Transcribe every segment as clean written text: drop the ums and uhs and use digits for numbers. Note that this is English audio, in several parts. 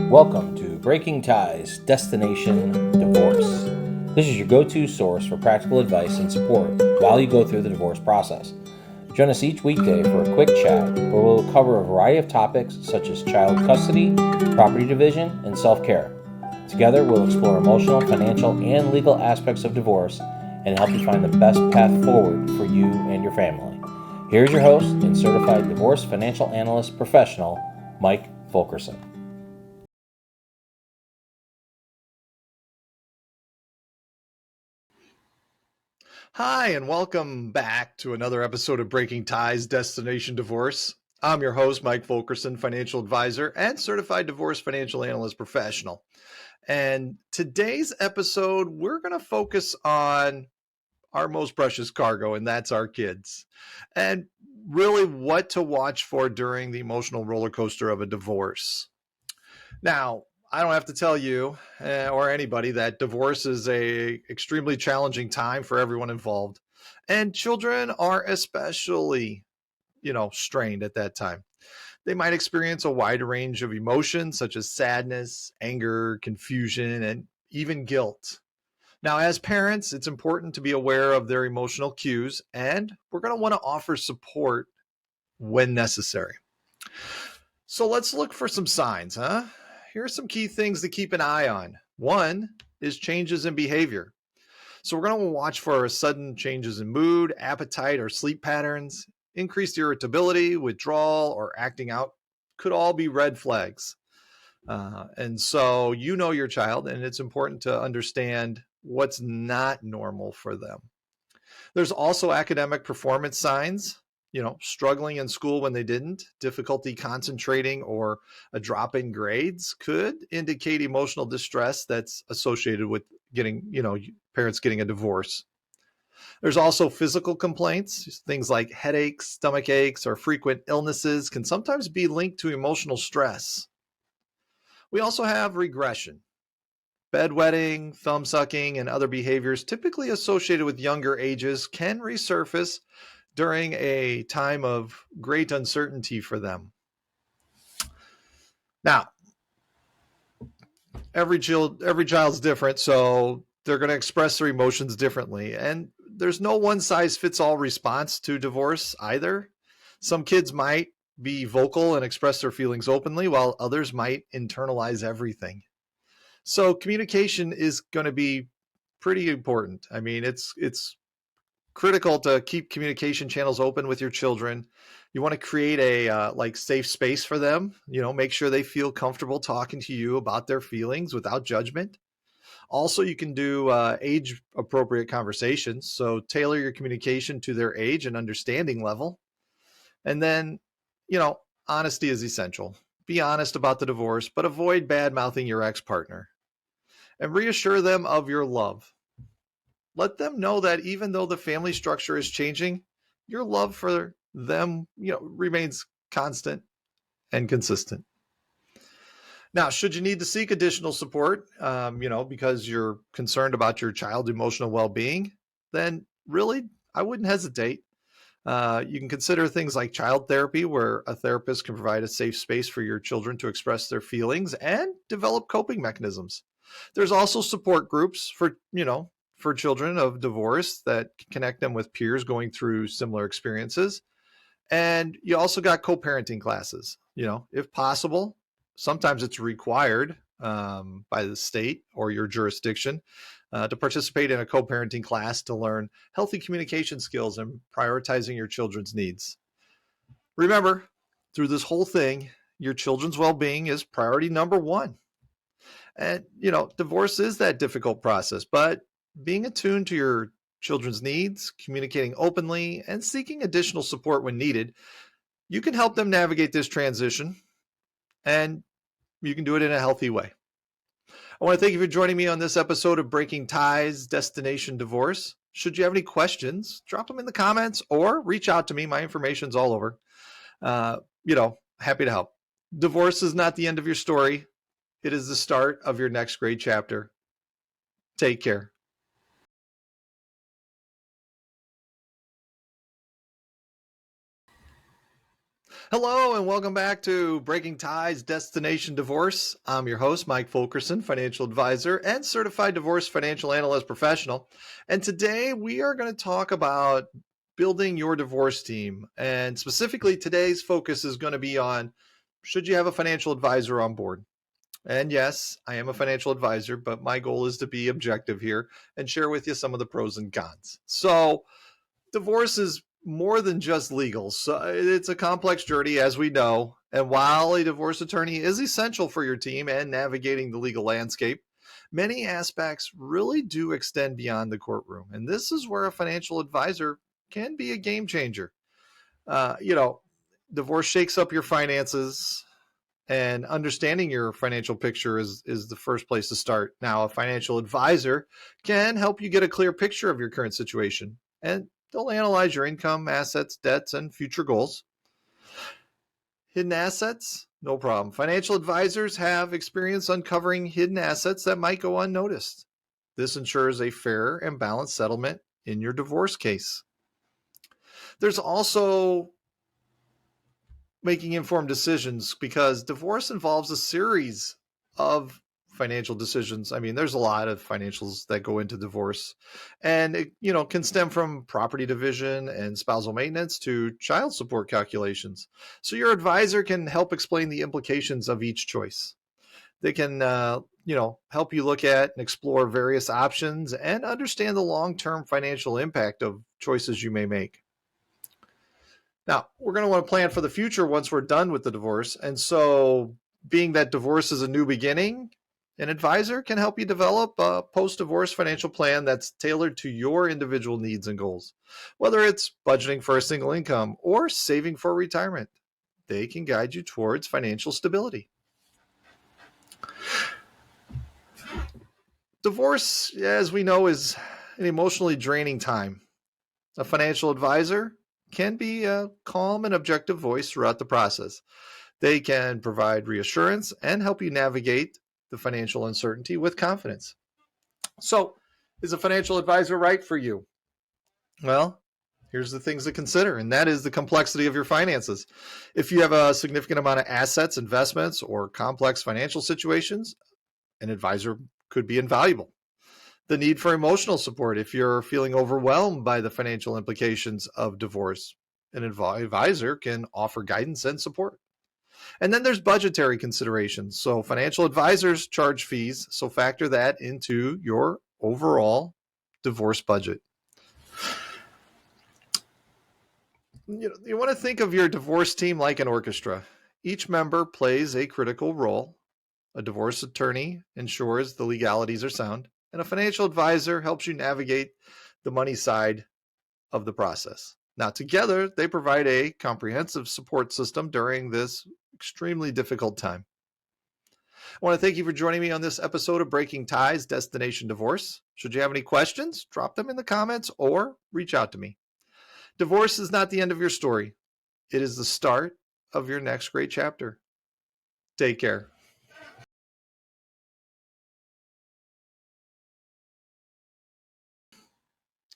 Welcome to Breaking Ties, Destination Divorce. This is your go-to source for practical advice and support while you go through the divorce process. Join us each weekday for a quick chat where we'll cover a variety of topics such as child custody, property division, and self-care. Together, we'll explore emotional, financial, and legal aspects of divorce and help you find the best path forward for you and your family. Here's your host and Certified Divorce Financial Analyst professional, Mike Fulkerson. Hi, and welcome back to another episode of Breaking Ties, Destination Divorce. I'm your host, Mike Fulkerson, financial advisor and certified divorce financial analyst professional. And today's episode, we're going to focus on our most precious cargo, and that's our kids. And really what to watch for during the emotional roller coaster of a divorce. Now, I don't have to tell you or anybody that divorce is a extremely challenging time for everyone involved, and children are especially, strained at that time. They might experience a wide range of emotions such as sadness, anger, confusion, and even guilt. Now, as parents, it's important to be aware of their emotional cues, and we're going to want to offer support when necessary. So let's look for some signs, huh? Here are some key things to keep an eye on. One is changes in behavior. So we're going to watch for sudden changes in mood, appetite, or sleep patterns. Increased irritability, withdrawal, or acting out could all be red flags. And so you know your child, and it's important to understand what's not normal for them. There's also academic performance signs, struggling in school when they didn't, difficulty concentrating, or a drop in grades could indicate emotional distress that's associated with parents getting a divorce. There's also physical complaints. Things like headaches, stomach aches, or frequent illnesses can sometimes be linked to emotional stress. We also have regression. Bedwetting, thumb sucking, and other behaviors typically associated with younger ages can resurface during a time of great uncertainty for them. Now, every child's different, so they're going to express their emotions differently. And there's no one size fits all response to divorce either. Some kids might be vocal and express their feelings openly, while others might internalize everything. So communication is going to be pretty important. I mean, it's critical to keep communication channels open with your children. You want to create a safe space for them. Make sure they feel comfortable talking to you about their feelings without judgment. Also, you can do age appropriate conversations. So tailor your communication to their age and understanding level. And then, honesty is essential. Be honest about the divorce, but avoid bad mouthing your ex-partner. And reassure them of your love. Let them know that even though the family structure is changing, your love for them, remains constant and consistent. Now, should you need to seek additional support, because you're concerned about your child's emotional well-being, then really, I wouldn't hesitate. You can consider things like child therapy, where a therapist can provide a safe space for your children to express their feelings and develop coping mechanisms. There's also support groups for children of divorce that connect them with peers going through similar experiences. And you also got co-parenting classes, if possible. Sometimes it's required by the state or your jurisdiction to participate in a co-parenting class to learn healthy communication skills and prioritizing your children's needs. Remember, through this whole thing, your children's well-being is priority number one. And, divorce is that difficult process, but being attuned to your children's needs, communicating openly, and seeking additional support when needed, you can help them navigate this transition, and you can do it in a healthy way. I want to thank you for joining me on this episode of Breaking Ties, Destination Divorce. Should you have any questions, drop them in the comments or reach out to me. My information's all over. Happy to help. Divorce is not the end of your story. It is the start of your next great chapter. Take care. Hello, and welcome back to Breaking Ties Destination Divorce. I'm your host, Mike Fulkerson, financial advisor and certified divorce financial analyst professional. And today we are going to talk about building your divorce team. And specifically, today's focus is going to be on should you have a financial advisor on board? And yes, I am a financial advisor, but my goal is to be objective here and share with you some of the pros and cons. So, divorce is more than just legal. So it's a complex journey, as we know. And while a divorce attorney is essential for your team and navigating the legal landscape, many aspects really do extend beyond the courtroom. And this is where a financial advisor can be a game changer. Uh, you know, Divorce shakes up your finances, and understanding your financial picture is the first place to start. Now, a financial advisor can help you get a clear picture of your current situation, and they'll analyze your income, assets, debts, and future goals. Hidden assets? No problem. Financial advisors have experience uncovering hidden assets that might go unnoticed. This ensures a fair and balanced settlement in your divorce case. There's also making informed decisions, because divorce involves a series of financial decisions. I mean, there's a lot of financials that go into divorce, and it, can stem from property division and spousal maintenance to child support calculations. So your advisor can help explain the implications of each choice. They can, help you look at and explore various options and understand the long-term financial impact of choices you may make. Now, we're going to want to plan for the future once we're done with the divorce. And so, being that divorce is a new beginning, an advisor can help you develop a post-divorce financial plan that's tailored to your individual needs and goals. Whether it's budgeting for a single income or saving for retirement, they can guide you towards financial stability. Divorce, as we know, is an emotionally draining time. A financial advisor can be a calm and objective voice throughout the process. They can provide reassurance and help you navigate the financial uncertainty with confidence. So, is a financial advisor right for you? Well, here's the things to consider, and that is the complexity of your finances. If you have a significant amount of assets, investments, or complex financial situations, an advisor could be invaluable. The need for emotional support if you're feeling overwhelmed by the financial implications of divorce. An advisor can offer guidance and support. And then there's budgetary considerations. So financial advisors charge fees, so factor that into your overall divorce budget. You want to think of your divorce team like an orchestra. Each member plays a critical role. A divorce attorney ensures the legalities are sound, and a financial advisor helps you navigate the money side of the process. Now, together, they provide a comprehensive support system during this extremely difficult time. I want to thank you for joining me on this episode of Breaking Ties Destination Divorce. Should you have any questions, drop them in the comments or reach out to me. Divorce is not the end of your story. It is the start of your next great chapter. Take care.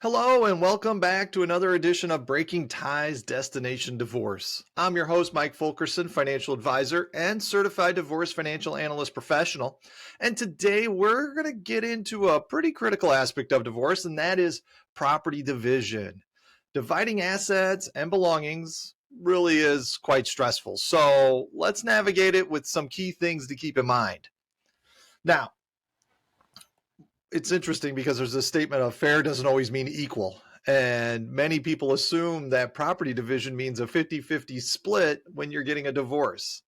Hello, and welcome back to another edition of Breaking Ties Destination Divorce. I'm your host, Mike Fulkerson, financial advisor and certified divorce financial analyst professional. And today we're going to get into a pretty critical aspect of divorce, and that is property division. Dividing assets and belongings really is quite stressful. So let's navigate it with some key things to keep in mind. Now, it's interesting because there's this statement of fair doesn't always mean equal. And many people assume that property division means a 50-50 split when you're getting a divorce.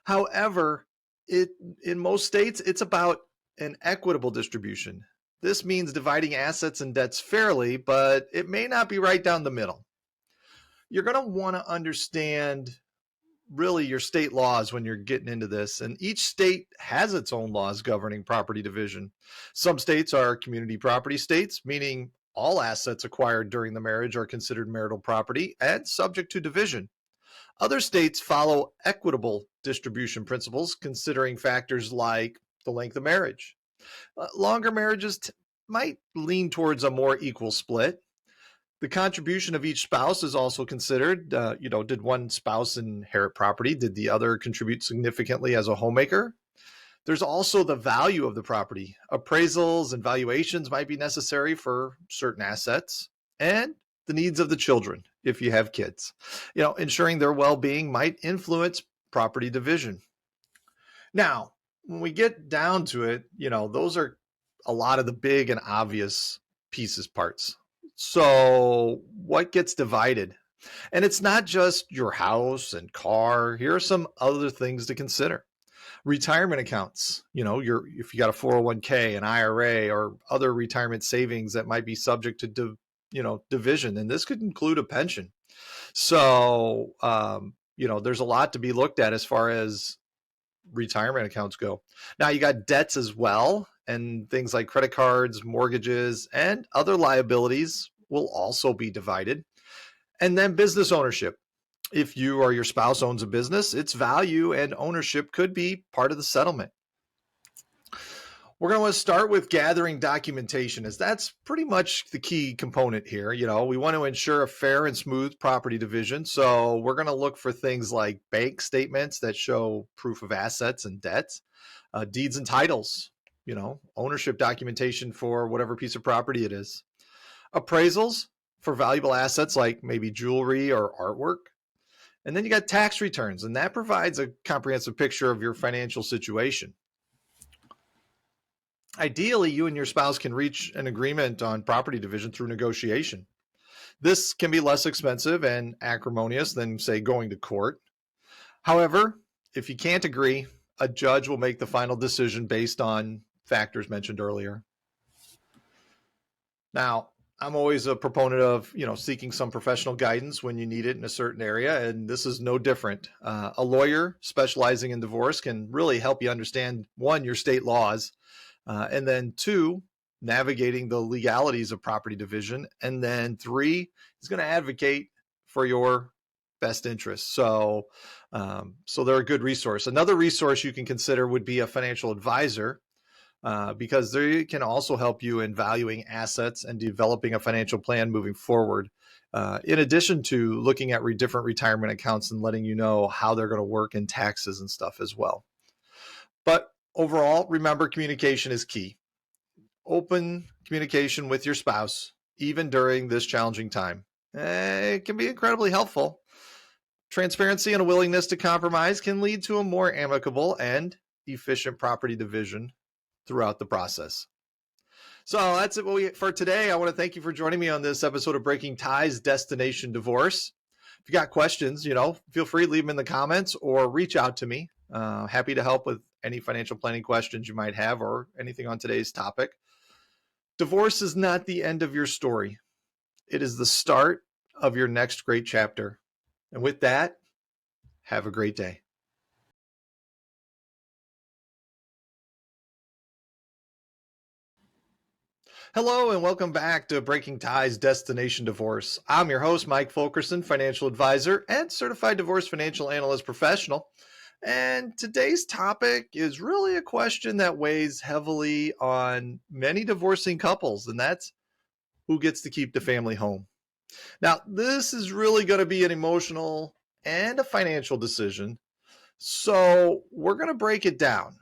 However, in most states, it's about an equitable distribution. This means dividing assets and debts fairly, but it may not be right down the middle. You're going to want to understand really your state laws when you're getting into this. And each state has its own laws governing property division. Some states are community property states, meaning all assets acquired during the marriage are considered marital property and subject to division. Other states follow equitable distribution principles, considering factors like the length of marriage. Longer marriages might lean towards a more equal split. The contribution of each spouse is also considered. Did one spouse inherit property? Did the other contribute significantly as a homemaker? There's also the value of the property. Appraisals and valuations might be necessary for certain assets, and the needs of the children if you have kids. Ensuring their well-being might influence property division. Now, when we get down to it, those are a lot of the big and obvious parts. So what gets divided? And it's not just your house and car. Here are some other things to consider. Retirement accounts, if you got a 401k, an IRA, or other retirement savings that might be subject to division, and this could include a pension. So there's a lot to be looked at as far as retirement accounts go. Now you got debts as well, and things like credit cards, mortgages, and other liabilities will also be divided. And then business ownership. If you or your spouse owns a business, its value and ownership could be part of the settlement. We're going to want to start with gathering documentation, as that's pretty much the key component here. We want to ensure a fair and smooth property division. So we're going to look for things like bank statements that show proof of assets and debts, deeds and titles, ownership documentation for whatever piece of property it is, appraisals for valuable assets like maybe jewelry or artwork. And then you got tax returns, and that provides a comprehensive picture of your financial situation. Ideally, you and your spouse can reach an agreement on property division through negotiation. This can be less expensive and acrimonious than, say, going to court. However, if you can't agree, a judge will make the final decision based on factors mentioned earlier. Now, I'm always a proponent of, seeking some professional guidance when you need it in a certain area, and this is no different. A lawyer specializing in divorce can really help you understand, one, your state laws, and then two, navigating the legalities of property division, and then three, he's going to advocate for your best interests. So they're a good resource. Another resource you can consider would be a financial advisor. Because they can also help you in valuing assets and developing a financial plan moving forward, in addition to looking at different retirement accounts and letting you know how they're going to work in taxes and stuff as well. But overall, remember, communication is key. Open communication with your spouse, even during this challenging time. It can be incredibly helpful. Transparency and a willingness to compromise can lead to a more amicable and efficient property division throughout the process. So that's it for today. I want to thank you for joining me on this episode of Breaking Ties, Destination Divorce. If you got questions, feel free to leave them in the comments or reach out to me. Happy to help with any financial planning questions you might have or anything on today's topic. Divorce is not the end of your story. It is the start of your next great chapter. And with that, have a great day. Hello and welcome back to Breaking Ties, Destination Divorce. I'm your host, Mike Fulkerson, financial advisor and certified divorce financial analyst professional. And today's topic is really a question that weighs heavily on many divorcing couples, and that's who gets to keep the family home. Now, this is really going to be an emotional and a financial decision. So we're going to break it down.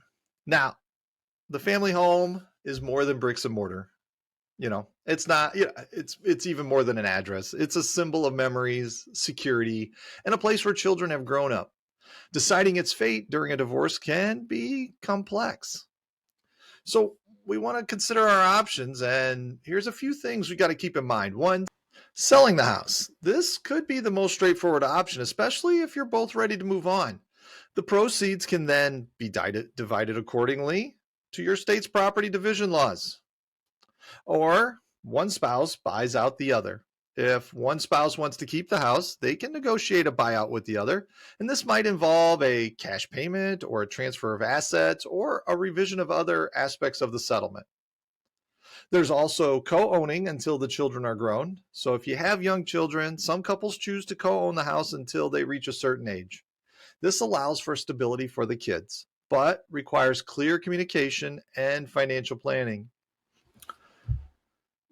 Now, the family home is more than bricks and mortar. It's not, it's even more than an address. It's a symbol of memories, security, and a place where children have grown up. Deciding its fate during a divorce can be complex. So we want to consider our options, and here's a few things we got to keep in mind. One, selling the house. This could be the most straightforward option, especially if you're both ready to move on. The proceeds can then be divided accordingly to your state's property division laws. Or one spouse buys out the other. If one spouse wants to keep the house, they can negotiate a buyout with the other. And this might involve a cash payment or a transfer of assets or a revision of other aspects of the settlement. There's also co-owning until the children are grown. So if you have young children, some couples choose to co-own the house until they reach a certain age. This allows for stability for the kids, but requires clear communication and financial planning.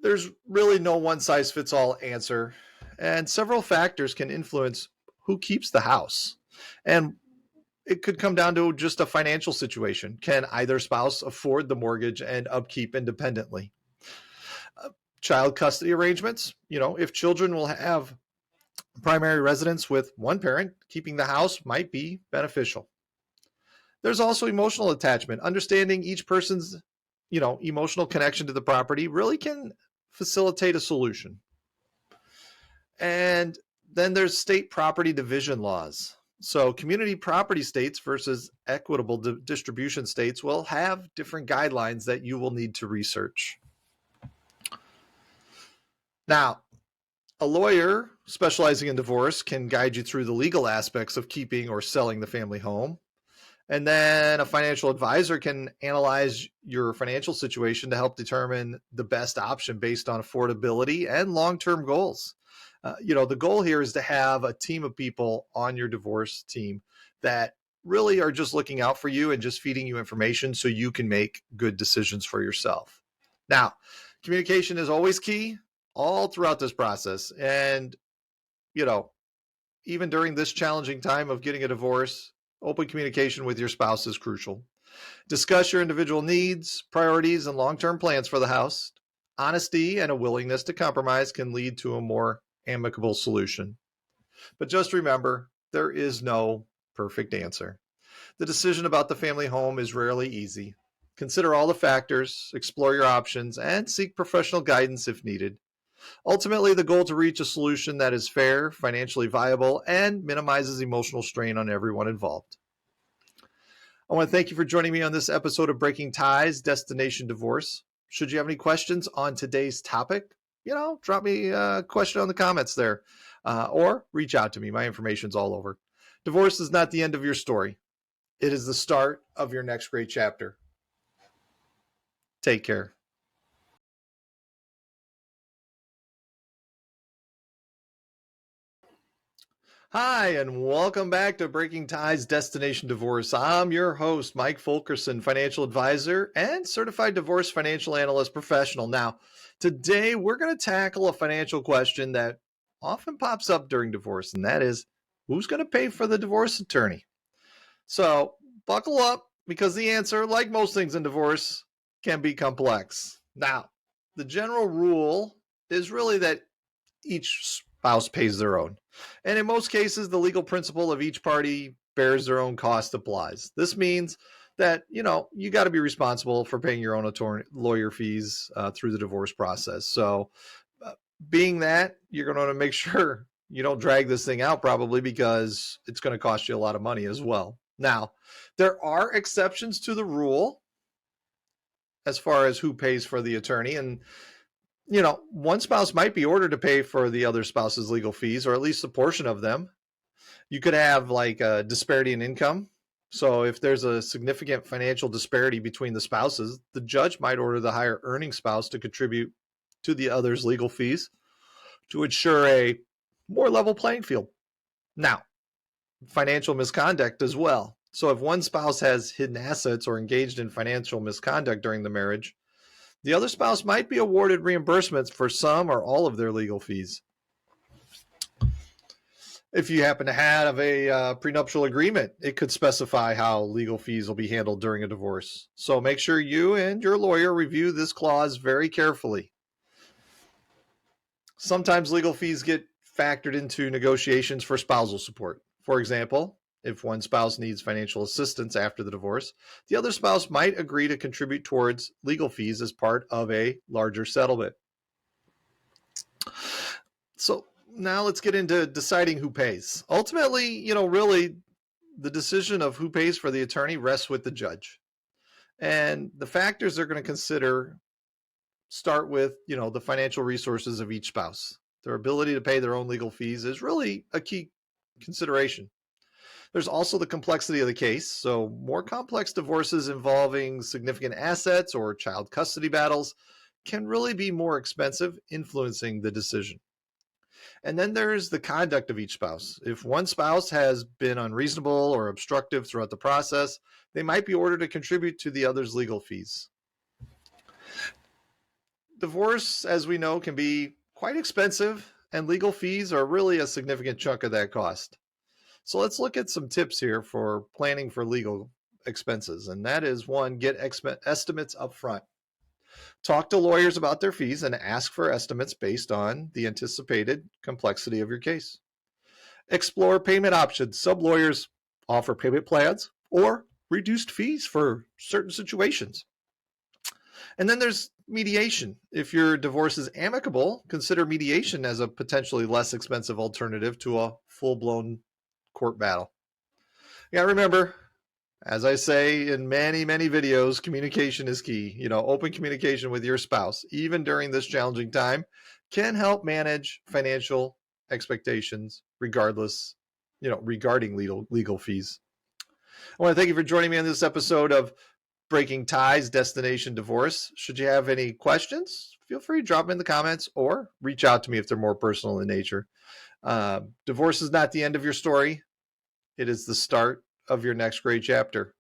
There's really no one-size-fits-all answer, and several factors can influence who keeps the house. And it could come down to just a financial situation. Can either spouse afford the mortgage and upkeep independently? Uh, Child custody arrangements, if children will have primary residence with one parent, keeping the house might be beneficial. There's also emotional attachment. Understanding each person's, emotional connection to the property really can facilitate a solution. And then there's state property division laws. So community property states versus equitable distribution states will have different guidelines that you will need to research. Now, a lawyer specializing in divorce can guide you through the legal aspects of keeping or selling the family home. And then a financial advisor can analyze your financial situation to help determine the best option based on affordability and long-term goals. The goal here is to have a team of people on your divorce team that really are just looking out for you and just feeding you information so you can make good decisions for yourself. Now, communication is always key all throughout this process. And, even during this challenging time of getting a divorce, open communication with your spouse is crucial. Discuss your individual needs, priorities, and long-term plans for the house. Honesty and a willingness to compromise can lead to a more amicable solution. But just remember, there is no perfect answer. The decision about the family home is rarely easy. Consider all the factors, explore your options, and seek professional guidance if needed. Ultimately, the goal to reach a solution that is fair, financially viable, and minimizes emotional strain on everyone involved. I want to thank you for joining me on this episode of Breaking Ties, Destination Divorce. Should you have any questions on today's topic, drop me a question on the comments there, or reach out to me. My information's all over. Divorce is not the end of your story. It is the start of your next great chapter. Take care. Hi, and welcome back to Breaking Ties, Destination Divorce. I'm your host, Mike Fulkerson, financial advisor and certified divorce financial analyst professional. Now, today we're going to tackle a financial question that often pops up during divorce, and that is, who's going to pay for the divorce attorney? So buckle up, because the answer, like most things in divorce, can be complex. Now, the general rule is really that each spouse pays their own. And in most cases, the legal principle of each party bears their own cost applies. This means that, you got to be responsible for paying your own lawyer fees through the divorce process. So being that, you're going to want to make sure you don't drag this thing out, probably because it's going to cost you a lot of money as well. Now, there are exceptions to the rule as far as who pays for the attorney. And one spouse might be ordered to pay for the other spouse's legal fees, or at least a portion of them. You could have like a disparity in income. So if there's a significant financial disparity between the spouses, the judge might order the higher earning spouse to contribute to the other's legal fees to ensure a more level playing field. Now, financial misconduct as well. So if one spouse has hidden assets or engaged in financial misconduct during the marriage, the other spouse might be awarded reimbursements for some or all of their legal fees. If you happen to have a prenuptial agreement, it could specify how legal fees will be handled during a divorce. So make sure you and your lawyer review this clause very carefully. Sometimes legal fees get factored into negotiations for spousal support. For example, if one spouse needs financial assistance after the divorce, the other spouse might agree to contribute towards legal fees as part of a larger settlement. So now let's get into deciding who pays. Ultimately, really the decision of who pays for the attorney rests with the judge. And the factors they're going to consider start with, the financial resources of each spouse. Their ability to pay their own legal fees is really a key consideration. There's also the complexity of the case. So more complex divorces involving significant assets or child custody battles can really be more expensive, influencing the decision. And then there's the conduct of each spouse. If one spouse has been unreasonable or obstructive throughout the process, they might be ordered to contribute to the other's legal fees. divorce, as we know, can be quite expensive, and legal fees are really a significant chunk of that cost. So let's look at some tips here for planning for legal expenses. And that is one, get estimates up front. Talk to lawyers about their fees and ask for estimates based on the anticipated complexity of your case. Explore payment options. Some lawyers offer payment plans or reduced fees for certain situations. And then there's mediation. If your divorce is amicable, consider mediation as a potentially less expensive alternative to a full-blown court battle. Yeah, remember, as I say in many, many videos, communication is key. Open communication with your spouse, even during this challenging time, can help manage financial expectations regarding legal fees. I want to thank you for joining me on this episode of Breaking Ties, Destination Divorce. Should you have any questions, feel free to drop them in the comments or reach out to me if they're more personal in nature. Divorce is not the end of your story. It is the start of your next great chapter.